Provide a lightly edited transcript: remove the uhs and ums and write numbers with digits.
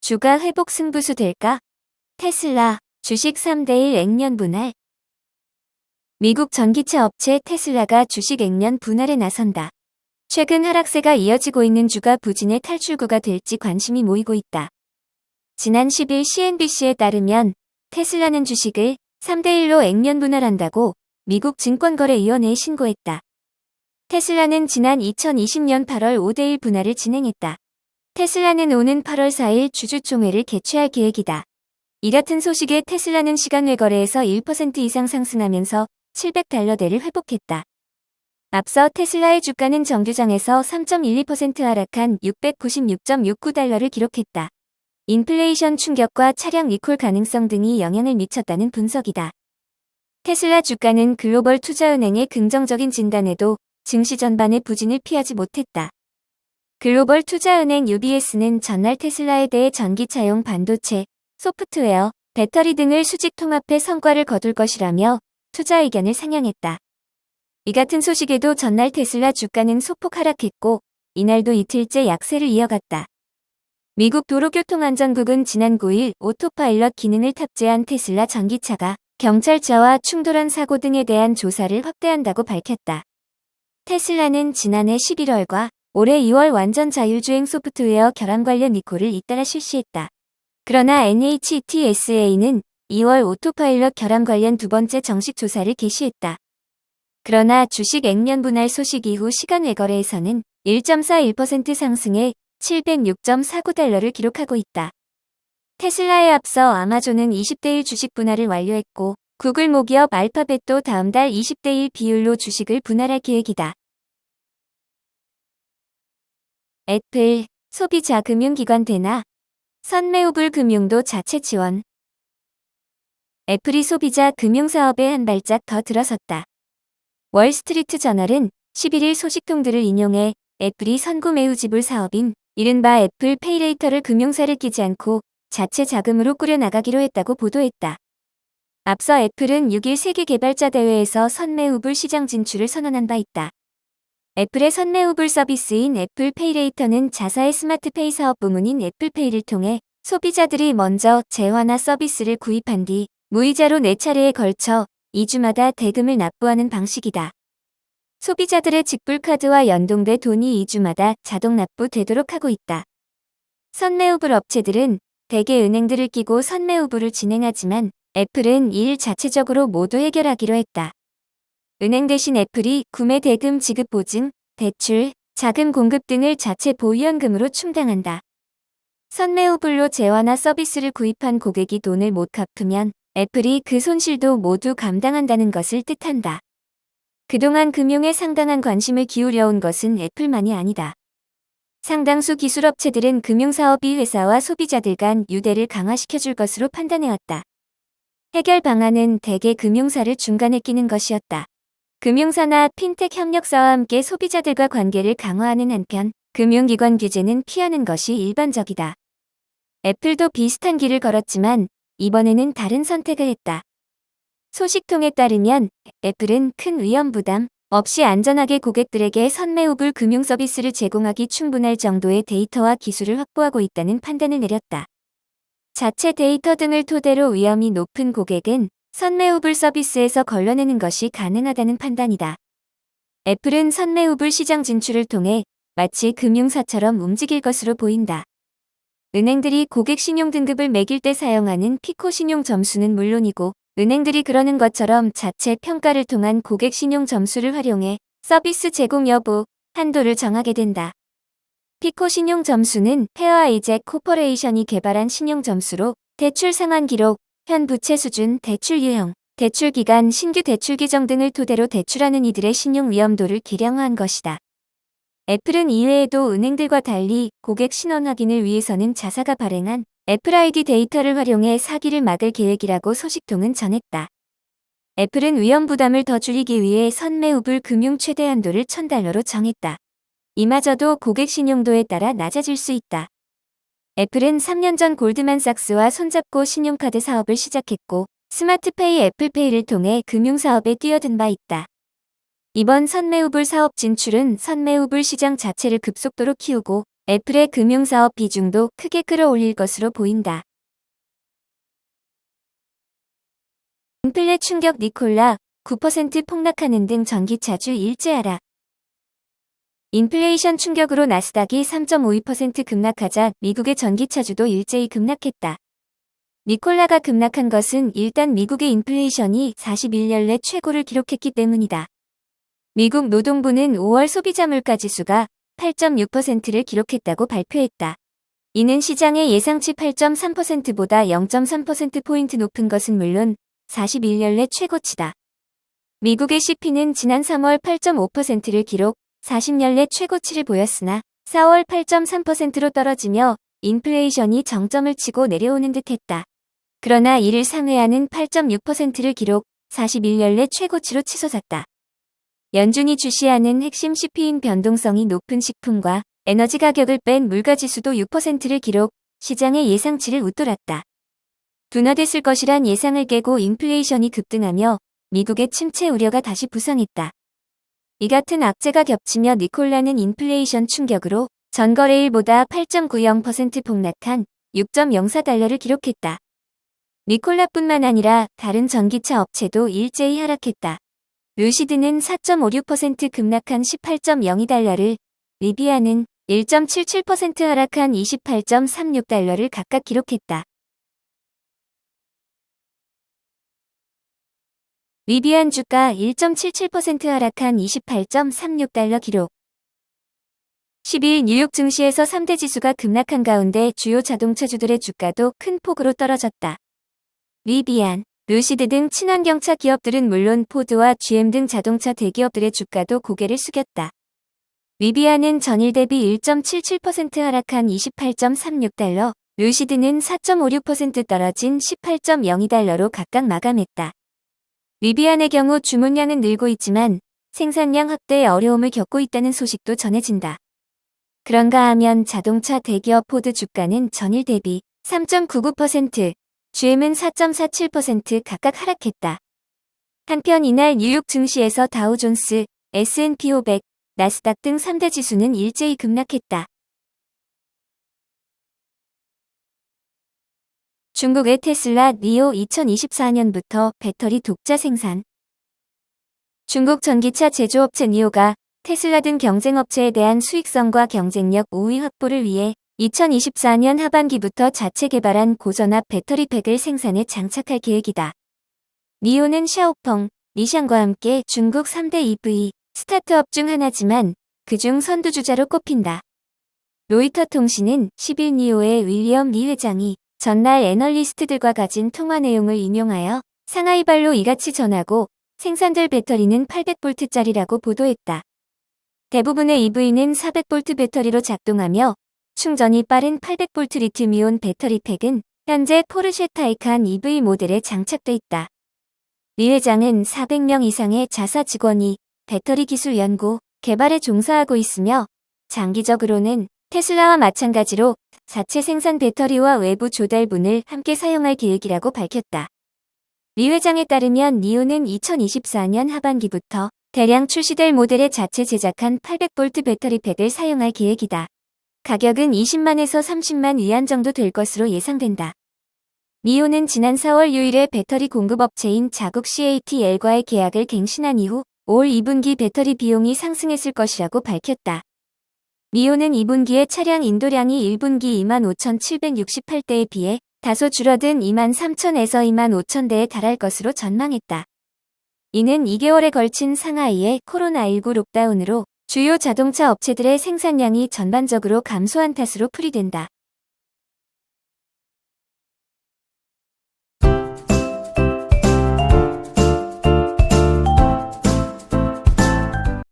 주가 회복 승부수 될까? 테슬라, 주식 3대1 액면 분할. 미국 전기차 업체 테슬라가 주식 액면 분할에 나선다. 최근 하락세가 이어지고 있는 주가 부진의 탈출구가 될지 관심이 모이고 있다. 지난 10일 CNBC에 따르면 테슬라는 주식을 3대1로 액면 분할한다고 미국 증권거래위원회에 신고했다. 테슬라는 지난 2020년 8월 5대1 분할을 진행했다. 테슬라는 오는 8월 4일 주주총회를 개최할 계획이다. 이 같은 소식에 테슬라는 시간외 거래에서 1% 이상 상승하면서 $700대를 회복했다. 앞서 테슬라의 주가는 정규장에서 3.12% 하락한 $696.69를 기록했다. 인플레이션 충격과 차량 리콜 가능성 등이 영향을 미쳤다는 분석이다. 테슬라 주가는 글로벌 투자은행의 긍정적인 진단에도 증시 전반의 부진을 피하지 못했다. 글로벌 투자은행 UBS는 전날 테슬라에 대해 전기차용 반도체, 소프트웨어, 배터리 등을 수직 통합해 성과를 거둘 것이라며 투자 의견을 상향했다. 이 같은 소식에도 전날 테슬라 주가는 소폭 하락했고 이날도 이틀째 약세를 이어갔다. 미국 도로교통안전국은 지난 9일 오토파일럿 기능을 탑재한 테슬라 전기차가 경찰차와 충돌한 사고 등에 대한 조사를 확대한다고 밝혔다. 테슬라는 지난해 11월과 올해 2월 완전 자율주행 소프트웨어 결함 관련 리콜을 잇따라 실시했다. 그러나 NHTSA는 2월 오토파일럿 결함 관련 두 번째 정식 조사를 개시했다. 그러나 주식 액면 분할 소식 이후 시간 외거래에서는 1.41% 상승해 $706.49를 기록하고 있다. 테슬라에 앞서 아마존은 20대1 주식 분할을 완료했고 구글 모기업 알파벳도 다음 달 20대1 비율로 주식을 분할할 계획이다. 애플, 소비자 금융기관 대나, 선매우불 금융도 자체 지원. 애플이 소비자 금융사업에 한 발짝 더 들어섰다. 월스트리트 저널은 11일 소식통들을 인용해 애플이 선구매우지불 사업인 이른바 애플 페이레이터를 금융사를 끼지 않고 자체 자금으로 꾸려나가기로 했다고 보도했다. 앞서 애플은 6일 세계 개발자 대회에서 선매우불 시장 진출을 선언한 바 있다. 애플의 선매우불 서비스인 애플 페이레이터는 자사의 스마트페이 사업 부문인 애플페이를 통해 소비자들이 먼저 재화나 서비스를 구입한 뒤 무이자로 4차례에 걸쳐 2주마다 대금을 납부하는 방식이다. 소비자들의 직불카드와 연동돼 돈이 2주마다 자동 납부되도록 하고 있다. 선매우불 업체들은 대개 은행들을 끼고 선매우불을 진행하지만 애플은 이 일 자체적으로 모두 해결하기로 했다. 은행 대신 애플이 구매 대금 지급 보증, 대출, 자금 공급 등을 자체 보유연금으로 충당한다. 선매우불로 재화나 서비스를 구입한 고객이 돈을 못 갚으면 애플이 그 손실도 모두 감당한다는 것을 뜻한다. 그동안 금융에 상당한 관심을 기울여온 것은 애플만이 아니다. 상당수 기술업체들은 금융사업이 회사와 소비자들 간 유대를 강화시켜줄 것으로 판단해왔다. 해결 방안은 대개 금융사를 중간에 끼는 것이었다. 금융사나 핀텍 협력사와 함께 소비자들과 관계를 강화하는 한편 금융기관 규제는 피하는 것이 일반적이다. 애플도 비슷한 길을 걸었지만 이번에는 다른 선택을 했다. 소식통에 따르면 애플은 큰 위험 부담 없이 안전하게 고객들에게 선매우불 금융 서비스를 제공하기 충분할 정도의 데이터와 기술을 확보하고 있다는 판단을 내렸다. 자체 데이터 등을 토대로 위험이 높은 고객은 선매우불 서비스에서 걸러내는 것이 가능하다는 판단이다. 애플은 선매우불 시장 진출을 통해 마치 금융사처럼 움직일 것으로 보인다. 은행들이 고객 신용 등급을 매길 때 사용하는 피코 신용 점수는 물론이고 은행들이 그러는 것처럼 자체 평가를 통한 고객 신용 점수를 활용해 서비스 제공 여부, 한도를 정하게 된다. 피코 신용 점수는 페어아이잭 코퍼레이션이 개발한 신용 점수로 대출 상환 기록, 현 부채 수준, 대출 유형, 대출 기간, 신규 대출 규정 등을 토대로 대출하는 이들의 신용 위험도를 계량화한 것이다. 애플은 이외에도 은행들과 달리 고객 신원 확인을 위해서는 자사가 발행한 애플 아이디 데이터를 활용해 사기를 막을 계획이라고 소식통은 전했다. 애플은 위험 부담을 더 줄이기 위해 선매우불 금융 최대 한도를 $1,000로 정했다. 이마저도 고객 신용도에 따라 낮아질 수 있다. 애플은 3년 전 골드만삭스와 손잡고 신용카드 사업을 시작했고 스마트페이 애플페이를 통해 금융사업에 뛰어든 바 있다. 이번 선매우불 사업 진출은 선매우불 시장 자체를 급속도로 키우고 애플의 금융사업 비중도 크게 끌어올릴 것으로 보인다. 인플레 충격 니콜라 9% 폭락하는 등 전기차주 일제 하락. 인플레이션 충격으로 나스닥이 3.52% 급락하자 미국의 전기차주도 일제히 급락했다. 니콜라가 급락한 것은 일단 미국의 인플레이션이 41년 내 최고를 기록했기 때문이다. 미국 노동부는 5월 소비자 물가지수가 8.6%를 기록했다고 발표했다. 이는 시장의 예상치 8.3%보다 0.3%포인트 높은 것은 물론 41년 내 최고치다. 미국의 CP는 지난 3월 8.5%를 기록, 40년 내 최고치를 보였으나 4월 8.3%로 떨어지며 인플레이션이 정점을 치고 내려오는 듯했다. 그러나 이를 상회하는 8.6%를 기록, 41년 내 최고치로 치솟았다. 연준이 주시하는 핵심 CP인 변동성이 높은 식품과 에너지 가격을 뺀 물가지수도 6%를 기록, 시장의 예상치를 웃돌았다. 둔화됐을 것이란 예상을 깨고 인플레이션이 급등하며 미국의 침체 우려가 다시 부상했다. 이 같은 악재가 겹치며 니콜라는 인플레이션 충격으로 전거래일보다 8.90% 폭락한 6.04달러를 기록했다. 니콜라뿐만 아니라 다른 전기차 업체도 일제히 하락했다. 루시드는 4.56% 급락한 18.02달러를, 리비안은 1.77% 하락한 28.36달러를 각각 기록했다. 리비안 주가 1.77% 하락한 28.36달러 기록. 12일 뉴욕 증시에서 3대 지수가 급락한 가운데 주요 자동차주들의 주가도 큰 폭으로 떨어졌다. 리비안, 루시드 등 친환경차 기업들은 물론 포드와 GM 등 자동차 대기업들의 주가도 고개를 숙였다. 리비안은 전일 대비 1.77% 하락한 28.36달러, 루시드는 4.56% 떨어진 18.02달러로 각각 마감했다. 리비안의 경우 주문량은 늘고 있지만 생산량 확대에 어려움을 겪고 있다는 소식도 전해진다. 그런가 하면 자동차 대기업 포드 주가는 전일 대비 3.99%, GM은 4.47% 각각 하락했다. 한편 이날 뉴욕 증시에서 다우존스, S&P 500, 나스닥 등 3대 지수는 일제히 급락했다. 중국의 테슬라 니오 2024년부터 배터리 독자 생산. 중국 전기차 제조업체 니오가 테슬라 등 경쟁업체에 대한 수익성과 경쟁력 우위 확보를 위해 2024년 하반기부터 자체 개발한 고전압 배터리팩을 생산에 장착할 계획이다. 니오는 샤오펑, 니샹과 함께 중국 3대 EV 스타트업 중 하나지만 그중 선두주자로 꼽힌다. 로이터 통신은 10일 니오의 윌리엄 리 회장이 전날 애널리스트들과 가진 통화 내용을 인용하여 상하이발로 이같이 전하고 생산될 배터리는 800볼트짜리라고 보도했다. 대부분의 EV는 400볼트 배터리로 작동하며 충전이 빠른 800볼트 리튬이온 배터리팩은 현재 포르쉐 타이칸 EV 모델에 장착돼 있다. 리 회장은 400명 이상의 자사 직원이 배터리 기술 연구, 개발에 종사하고 있으며 장기적으로는 테슬라와 마찬가지로 자체 생산 배터리와 외부 조달분을 함께 사용할 계획이라고 밝혔다. 리 회장에 따르면 니오는 2024년 하반기부터 대량 출시될 모델에 자체 제작한 800볼트 배터리팩을 사용할 계획이다. 가격은 20만에서 30만 위안 정도 될 것으로 예상된다. 니오는 지난 4월 유일의 배터리 공급업체인 자국 CATL과의 계약을 갱신한 이후 올 2분기 배터리 비용이 상승했을 것이라고 밝혔다. 니오는 2분기의 차량 인도량이 1분기 25,768대에 비해 다소 줄어든 23,000에서 25,000대에 달할 것으로 전망했다. 이는 2개월에 걸친 상하이의 코로나19 록다운으로 주요 자동차 업체들의 생산량이 전반적으로 감소한 탓으로 풀이된다.